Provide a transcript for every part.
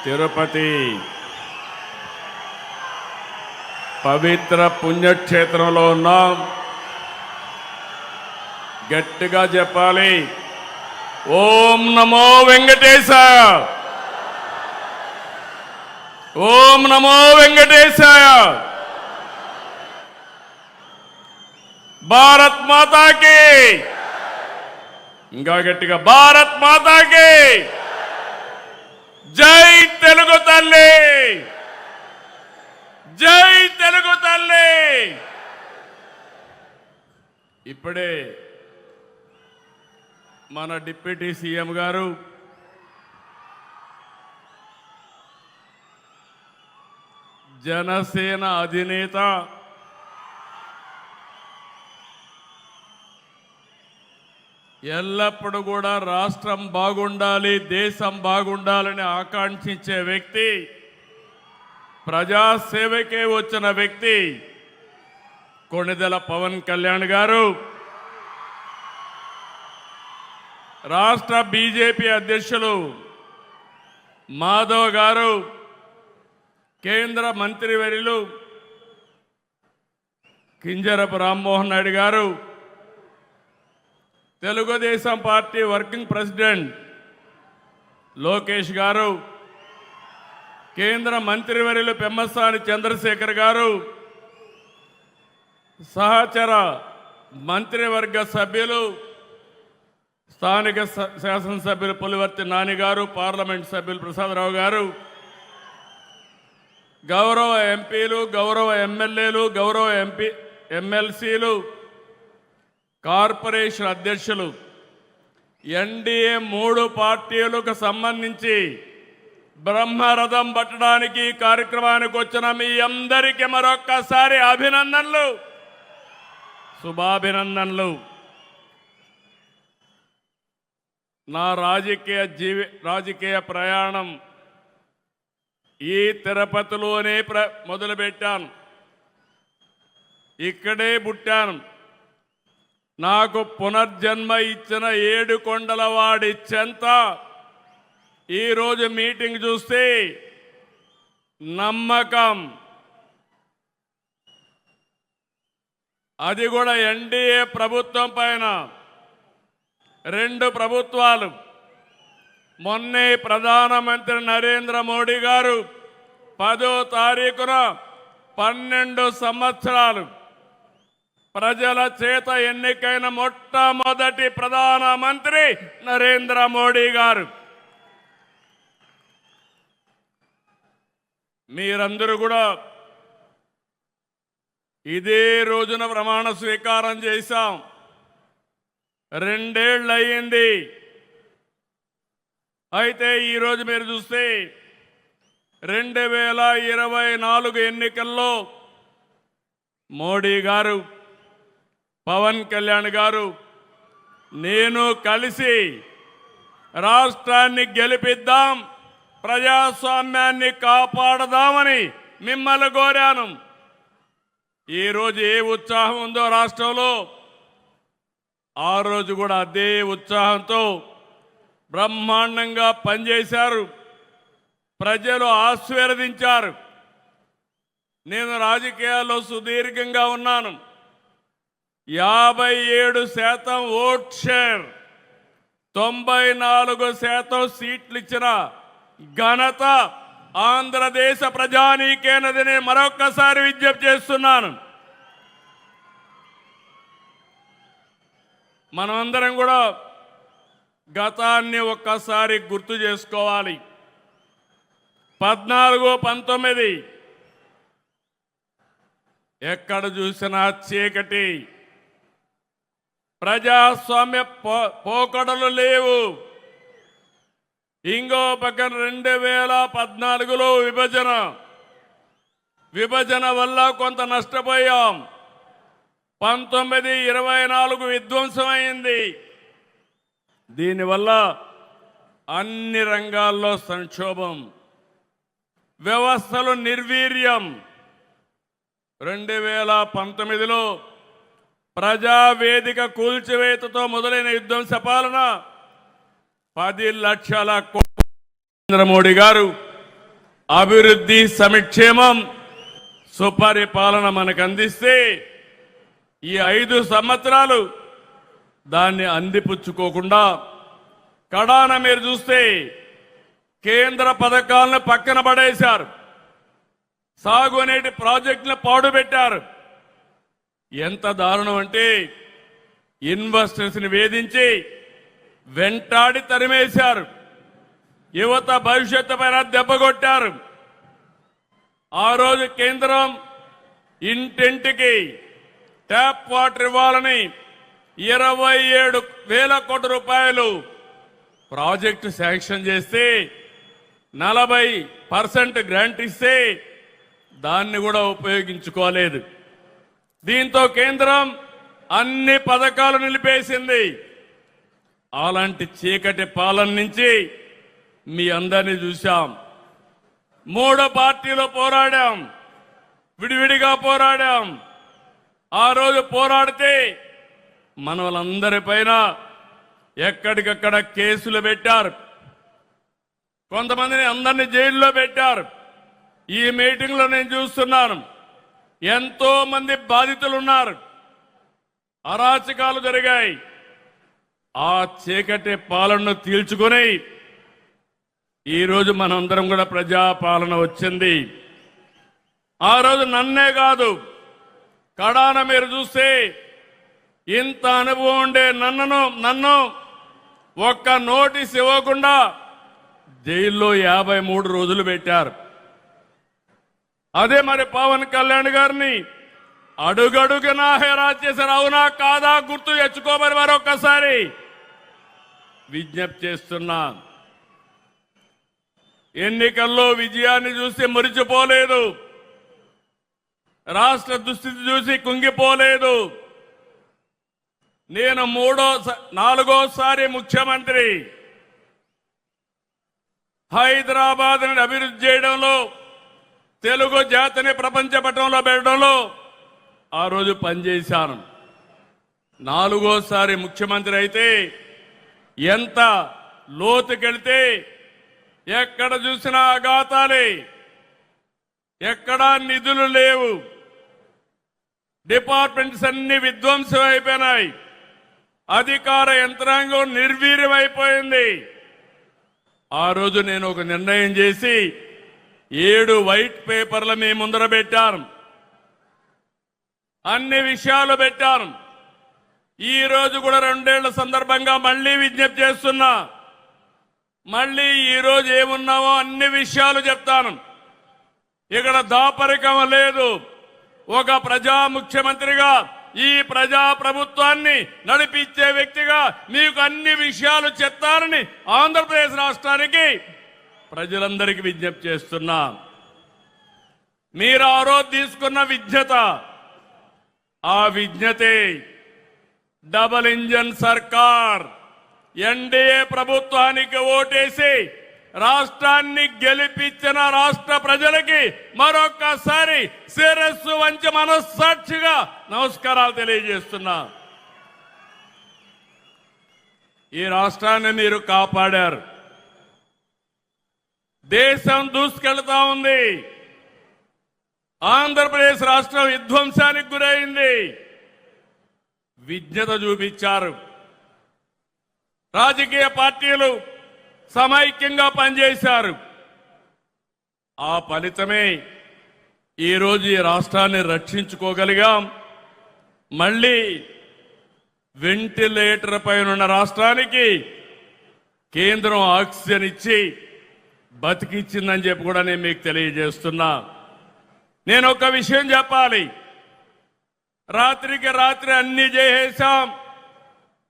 తిరుపతి పవిత్ర పుణ్యక్షేత్రంలో ఉన్నాం. గట్టిగా చెప్పాలి, ఓం నమో వెంకటేశాయ, ఓం నమో వెంకటేశాయ. భారత్ మాతాకి, ఇంకా గట్టిగా భారత్ మాతాకి జై తెలుగు తల్లి, జై తెలుగు తల్లి. ఇప్పుడే మన డిప్యూటీ సీఎం గారు జనసేన అధినేత ఎల్లప్పుడూ కూడా రాష్ట్రం బాగుండాలి, దేశం బాగుండాలని ఆకాంక్షించే వ్యక్తి, ప్రజాసేవకే వచ్చిన వ్యక్తి కొణిదెల పవన్ కళ్యాణ్ గారు, రాష్ట్ర బీజేపీ అధ్యక్షులు మాధవ్ గారు, కేంద్ర మంత్రివర్యులు కింజరపు రామ్మోహన్ నాయుడు గారు, Telugu Desam party working president Lokesh గారు, కేంద్ర మంత్రివర్యులు పెమ్మసాని చంద్రశేఖర్ గారు, సహచర మంత్రివర్గ సభ్యులు స్థానిక శాసనసభ్యులు పులివర్తి నాని గారు, పార్లమెంట్ సభ్యులు ప్రసాదరావు గారు, గౌరవ ఎంపీలు, గౌరవ ఎమ్మెల్యేలు, గౌరవ ఎమ్మెల్సీలు, కార్పొరేషన్ అధ్యక్షులు, ఎన్డీఏ 3 పార్టీలకు సంబంధించి బ్రహ్మరథం పట్టడానికి కార్యక్రమానికి వచ్చిన మీ అందరికీ మరొక్కసారి అభినందనలు, శుభాభినందనలు. నా రాజకీయ ప్రయాణం ఈ తిరుపతిలోనే మొదలుపెట్టాను, ఇక్కడే పుట్టాను. నాకు పునర్జన్మ ఇచ్చిన 7 కొండల వాడి చెంత ఈరోజు మీటింగ్ చూస్తే నమ్మకం, అది కూడా ఎన్డీఏ ప్రభుత్వం పైన. 2 ప్రభుత్వాలు, మొన్నే ప్రధానమంత్రి నరేంద్ర మోడీ గారు 10వ తారీఖున 12 సంవత్సరాలు ప్రజల చేత ఎన్నికైన మొట్టమొదటి ప్రధానమంత్రి నరేంద్ర మోడీ గారు. మీరందరూ కూడా ఇదే రోజున ప్రమాణ స్వీకారం చేశాం. 2 ఏళ్ళు అయ్యింది. అయితే ఈరోజు మీరు చూస్తే 2024 ఎన్నికల్లో మోడీ గారు, పవన్ కళ్యాణ్ గారు, నేను కలిసి రాష్ట్రాన్ని గెలిపిద్దాం, ప్రజాస్వామ్యాన్ని కాపాడదామని మిమ్మల్ని కోరాను. ఈరోజు ఏ ఉత్సాహం ఉందో రాష్ట్రంలో, ఆ రోజు కూడా అదే ఉత్సాహంతో బ్రహ్మాండంగా పనిచేశారు, ప్రజలు ఆశీర్వదించారు. నేను రాజకీయాల్లో సుదీర్ఘంగా ఉన్నాను. 57% ఓట్ షేర్, 94% సీట్లు ఇచ్చిన ఘనత ఆంధ్రదేశ ప్రజానీకేనదని మరొక్కసారి విజ్ఞప్తి చేస్తున్నాను. మనమందరం కూడా గతాన్ని ఒక్కసారి గుర్తు చేసుకోవాలి. 14-19 ఎక్కడ చూసినా చీకటి, ప్రజాస్వామ్య పోకడలు లేవు. ఇంకో పక్కన 2014లో విభజన వల్ల కొంత నష్టపోయాం. 19-24 విధ్వంసమైంది. దీనివల్ల అన్ని రంగాల్లో సంక్షోభం, వ్యవస్థలు నిర్వీర్యం. 2019లో ప్రజావేదిక కూల్చివేతతో మొదలైన విధ్వంస పాలన 10 లక్షల కోట్ల నరేంద్ర మోడీ గారు అభివృద్ధి సంక్షేమం సుపరిపాలన మనకు అందిస్తే ఈ 5 సంవత్సరాలు దాన్ని అందిపుచ్చుకోకుండా కడాన మీరు చూస్తే కేంద్ర పథకాలను పక్కన పడేశారు, సాగునీటి ప్రాజెక్టులను పాడుపెట్టారు. ఎంత దారుణం అంటే ఇన్వెస్టర్స్ ని వేధించి వెంటాడి తరిమేశారు, యువత భవిష్యత్తు పైన దెబ్బకొట్టారు. ఆ రోజు కేంద్రం ఇంటింటికి ట్యాప్ వాటర్ ఇవ్వాలని 27,000 కోట్ల రూపాయలు ప్రాజెక్టు శాంక్షన్ చేస్తే 40% గ్రాంట్ ఇస్తే దాన్ని కూడా ఉపయోగించుకోలేదు. దీంతో కేంద్రం అన్ని పథకాలు నిలిపేసింది. అలాంటి చీకటి పాలన నుంచి మీ అందరినీ చూశాం. 3 పార్టీలు పోరాడాం, విడివిడిగా పోరాడాం. ఆ రోజు పోరాడితే మన వాళ్ళందరిపైన ఎక్కడికక్కడ కేసులు పెట్టారు, కొంతమందిని అందరినీ జైల్లో పెట్టారు. ఈ మీటింగ్ లో నేను చూస్తున్నాను, ఎంతో మంది బాధితులు ఉన్నారు, అరాచకాలు జరిగాయి. ఆ చీకటి పాలనను తీల్చుకొని ఈరోజు మనందరం కూడా ప్రజాపాలన వచ్చింది. ఆ రోజు నన్నే కాదు, కడాన మీరు చూస్తే ఇంత అనుభవం ఉండే నన్ను ఒక్క నోటీస్ ఇవ్వకుండా జైల్లో 53 రోజులు పెట్టారు. అదే మరి పవన్ కళ్యాణ్ గారిని అడుగడుగునా హెరాస్ చేశారు. అవునా కాదా గుర్తు తెచ్చుకోమని మరొక్కసారి విజ్ఞప్తి చేస్తున్నా. ఎన్నికల్లో విజయాన్ని చూసి మురిచిపోలేదు, రాష్ట్ర దుస్థితి చూసి కుంగిపోలేదు. నేను 4వ ముఖ్యమంత్రి. హైదరాబాద్ ని అభివృద్ధి చేయడంలో, తెలుగు జాతిని ప్రపంచ పటంలో పెట్టడంలో ఆ రోజు పనిచేశాను. 4వ ముఖ్యమంత్రి అయితే ఎంత లోతుకెళ్తే ఎక్కడ చూసినా అఘాతాలే, ఎక్కడా నిధులు లేవు, డిపార్ట్మెంట్స్ అన్ని విధ్వంసం అయిపోయినాయి, అధికార యంత్రాంగం నిర్వీర్యమైపోయింది. ఆ రోజు నేను ఒక నిర్ణయం చేసి 7 వైట్ పేపర్లు మీ ముందర పెట్టాను, అన్ని విషయాలు పెట్టాను. ఈ రోజు కూడా 2 ఏళ్ల సందర్భంగా మళ్లీ విజ్ఞప్తి చేస్తున్నా, మళ్లీ ఈ రోజు ఏమున్నామో అన్ని విషయాలు చెప్తాను. ఇక్కడ దాపరికం లేదు. ఒక ప్రజా ముఖ్యమంత్రిగా, ఈ ప్రజా ప్రభుత్వాన్ని నడిపించే వ్యక్తిగా మీకు అన్ని విషయాలు చెప్తానని ఆంధ్రప్రదేశ్ రాష్ట్రానికి ప్రజలందరికీ విజ్ఞప్తి చేస్తున్నా. మీరు ఆ రోజు తీసుకున్న విజ్ఞత, ఆ విజ్ఞతే డబుల్ ఇంజన్ సర్కార్ ఎన్డీఏ ప్రభుత్వానికి ఓటేసి రాష్ట్రాన్ని గెలిపించిన రాష్ట్ర ప్రజలకి మరొక్కసారి శిరస్సు వంచి మనస్సాక్షిగా నమస్కారాలు తెలియజేస్తున్నా. ఈ రాష్ట్రాన్ని మీరు కాపాడారు. దేశం దూసుకెళ్తా ఉంది. ఆంధ్రప్రదేశ్ రాష్ట్రం విధ్వంసానికి గురైంది. విజ్ఞత చూపించారు. రాజకీయ పార్టీలు సమైక్యంగా పనిచేశారు. ఆ ఫలితమే ఈరోజు ఈ రాష్ట్రాన్ని రక్షించుకోగలిగాం. మళ్ళీ వెంటిలేటర్ పైన రాష్ట్రానికి కేంద్రం ఆక్సిజన్ ఇచ్చి బతికిచ్చిందని చెప్పి కూడా నేను మీకు తెలియజేస్తున్నా. నేను ఒక విషయం చెప్పాలి. రాత్రికి రాత్రి అన్ని చేసేశాం,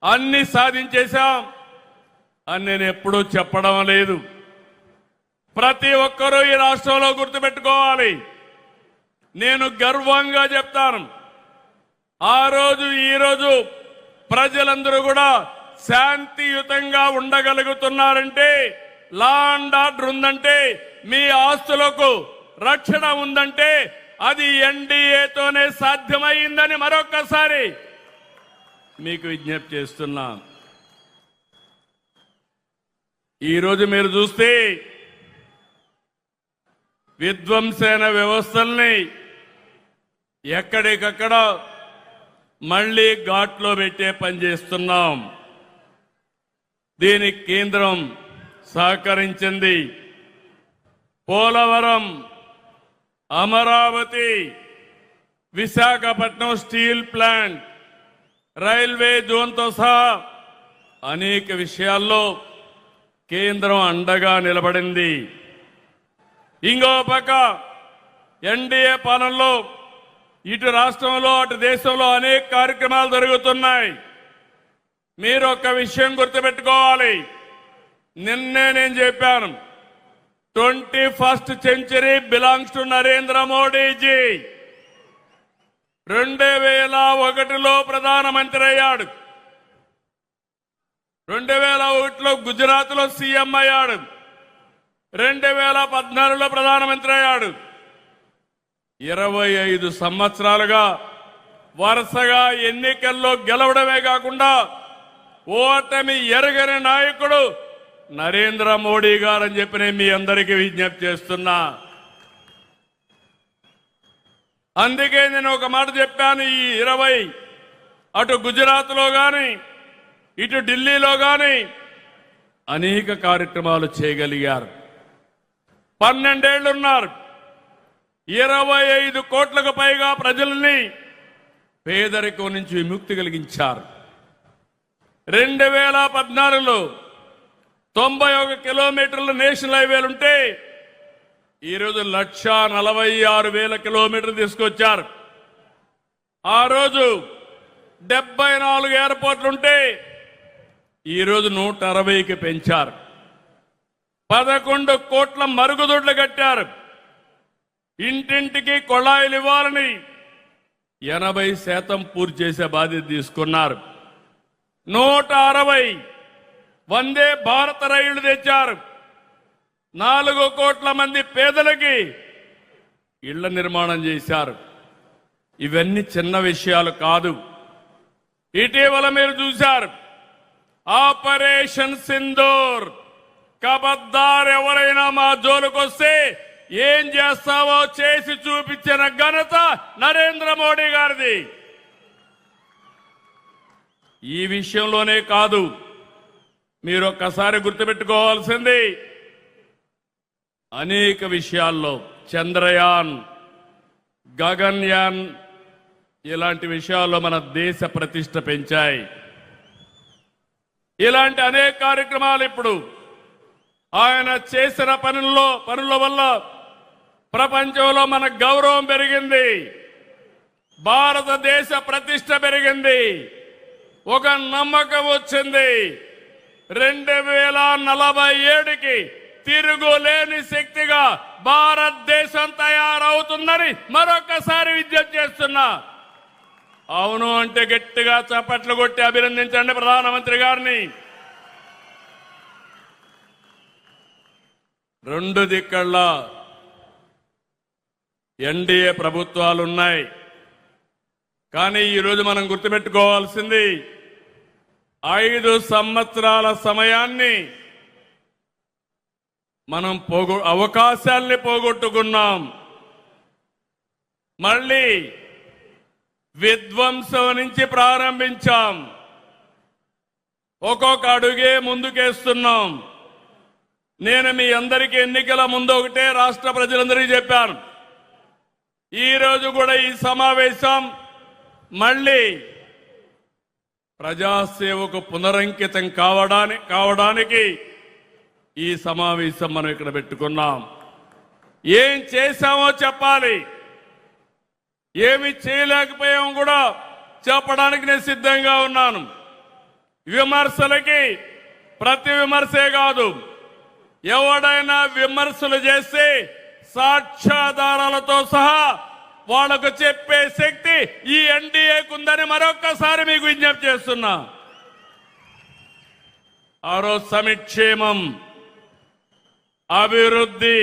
అన్ని సాధించేశాం అని నేను ఎప్పుడూ చెప్పడం లేదు. ప్రతి ఒక్కరూ ఈ రాష్ట్రంలో గుర్తుపెట్టుకోవాలి. నేను గర్వంగా చెప్తాను, ఆ రోజు ఈ రోజు ప్రజలందరూ కూడా శాంతియుతంగా ఉండగలుగుతున్నారంటే, లా అండ్ ఆర్డర్ ఉందంటే, మీ ఆస్తులకు రక్షణ ఉందంటే అది ఎన్డీఏతోనే సాధ్యమైందని మరొక్కసారి మీకు విజ్ఞప్తి చేస్తున్నా. ఈరోజు మీరు చూస్తే విధ్వంసైన వ్యవస్థల్ని ఎక్కడికక్కడ మళ్లీ ఘాట్లో పెట్టే పని చేస్తున్నాం. దీనికి కేంద్రం సహకరించింది. Polavaram, Amaravati, Visakhapatnam steel plant, railway జోన్తో సహా అనేక విషయాల్లో కేంద్రం అండగా నిలబడింది. ఇంకో పక్క ఎన్డీఏ పాలనలో ఇటు రాష్ట్రంలో అటు దేశంలో అనేక కార్యక్రమాలు జరుగుతున్నాయి. మీరు ఒక విషయం గుర్తుపెట్టుకోవాలి. నిన్నే నేను చెప్పాను, 21st century belongs to Narendra Modiji. 2001లో ప్రధానమంత్రి అయ్యాడు. 2001లో గుజరాత్లో సీఎం అయ్యాడు. 2014లో ప్రధానమంత్రి అయ్యాడు. 25 సంవత్సరాలుగా వరుసగా ఎన్నికల్లో గెలవడమే కాకుండా ఓటమి ఎరగని నాయకుడు నరేంద్ర మోడీ గారని చెప్పి నేను మీ అందరికీ విజ్ఞప్తి చేస్తున్నా. అందుకే నేను ఒక మాట చెప్పాను. ఈ 20 అటు గుజరాత్లో గాని ఇటు ఢిల్లీలో గాని అనేక కార్యక్రమాలు చేయగలిగారు. 12 ఏళ్లున్నారు. 25 కోట్లకు పైగా ప్రజల్ని పేదరికం నుంచి విముక్తి కలిగించారు. 2014లో 91 కిలోమీటర్ల నేషనల్ హైవేలుంటే ఈరోజు 1,46,000 కిలోమీటర్లు తీసుకొచ్చారు. ఆ రోజు 74 ఎయిర్పోర్ట్లుంటే ఈరోజు 160కి పెంచారు. 11 కోట్ల మరుగుదొడ్లు కట్టారు. ఇంటింటికి కొళాయిలు ఇవ్వాలని 80% పూర్తి చేసే బాధ్యత తీసుకున్నారు. 160 వందే భారత రైళ్లు తెచ్చారు. 4 కోట్ల మంది పేదలకి ఇళ్ల నిర్మాణం చేశారు. ఇవన్నీ చిన్న విషయాలు కాదు. ఇటీవల మీరు చూశారు ఆపరేషన్ సింధూర్. కబద్దార్ ఎవరైనా మా జోలుకొస్తే ఏం చేస్తావో చేసి చూపించిన ఘనత నరేంద్ర మోడీ గారిది. ఈ విషయంలోనే కాదు, మీరు ఒక్కసారి గుర్తుపెట్టుకోవాల్సింది అనేక విషయాల్లో చంద్రయాన్, గగన్యాన్ ఇలాంటి విషయాల్లో మన దేశ ప్రతిష్ట పెంచాయి. ఇలాంటి అనేక కార్యక్రమాలు ఇప్పుడు ఆయన చేసిన పనుల వల్ల ప్రపంచంలో మన గౌరవం పెరిగింది. భారతదేశ ప్రతిష్ట పెరిగింది. ఒక నమ్మకం వచ్చింది. 2047కి తిరుగులేని శక్తిగా భారతదేశం తయారవుతుందని మరొకసారి విజ్ఞప్తి చేస్తున్నా. అవును అంటే గట్టిగా చప్పట్లు కొట్టి అభినందించండి ప్రధానమంత్రి గారిని. 2 దిక్కళ్ళ ఎన్డీఏ ప్రభుత్వాలున్నాయి. కానీ ఈరోజు మనం గుర్తుపెట్టుకోవాల్సింది 5 సంవత్సరాల సమయాన్ని మనం అవకాశాల్ని పోగొట్టుకున్నాం. మళ్ళీ విధ్వంసం నుంచి ప్రారంభించాం. ఒక్కొక్క అడుగే ముందుకేస్తున్నాం. నేను మీ అందరికీ ఎన్నికల ముందు ఒకటే రాష్ట్ర ప్రజలందరికీ చెప్పాను. ఈ రోజు కూడా ఈ సమావేశం మళ్ళీ ప్రజాసేవకు పునరంకితం కావడానికి ఈ సమావేశం మనం ఇక్కడ పెట్టుకున్నాం. ఏం చేశామో చెప్పాలి, ఏమి చేయలేకపోయామో కూడా చెప్పడానికి నేను సిద్ధంగా ఉన్నాను. విమర్శలకి ప్రతి విమర్శే కాదు, ఎవడైనా విమర్శలు చేస్తే సాక్ష్యాధారాలతో సహా వాళ్లకు చెప్పే శక్తి ఈ ఎన్డీఏకు ఉందని మరొక్కసారి మీకు విజ్ఞప్తి చేస్తున్నా. ఆ రోజు సంక్షేమం, అభివృద్ధి,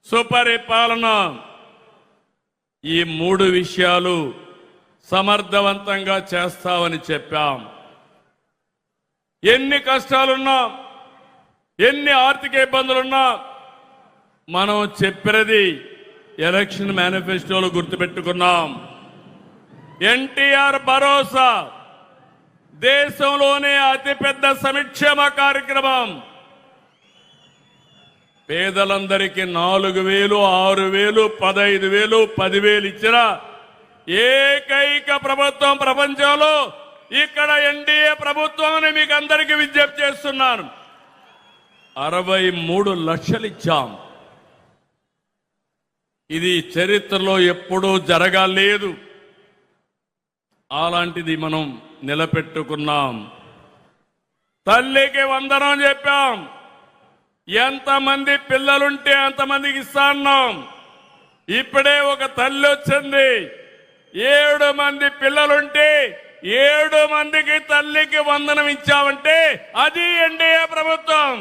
సుపరిపాలన ఈ 3 విషయాలు సమర్థవంతంగా చేస్తామని చెప్పాం. ఎన్ని కష్టాలున్నా, ఎన్ని ఆర్థిక ఇబ్బందులున్నా మనం చెప్పినది ఎలక్షన్ మేనిఫెస్టోలో గుర్తుపెట్టుకున్నాం. ఎన్టీఆర్ భరోసా దేశంలోనే అతిపెద్ద సంక్షేమ కార్యక్రమం. పేదలందరికీ 4,000, 6,000, 15,000, 10,000 ఇచ్చిన ఏకైక ప్రభుత్వం ప్రపంచంలో ఇక్కడ ఎన్డీఏ ప్రభుత్వం అని మీకు అందరికీ విజ్ఞప్తి చేస్తున్నాను. 63 లక్షలు ఇచ్చాం. ఇది చరిత్రలో ఎప్పుడూ జరగలేదు. అలాంటిది మనం నిలబెట్టుకున్నాం. తల్లికి వందనం చెప్పాం. ఎంతమంది పిల్లలుంటే అంతమందికి ఇస్తాన్నాం. ఇప్పుడే ఒక తల్లి వచ్చింది. 7 మంది పిల్లలుంటే 7 మందికి తల్లికి వందనం ఇచ్చామంటే అది ఎన్డీఏ ప్రభుత్వం.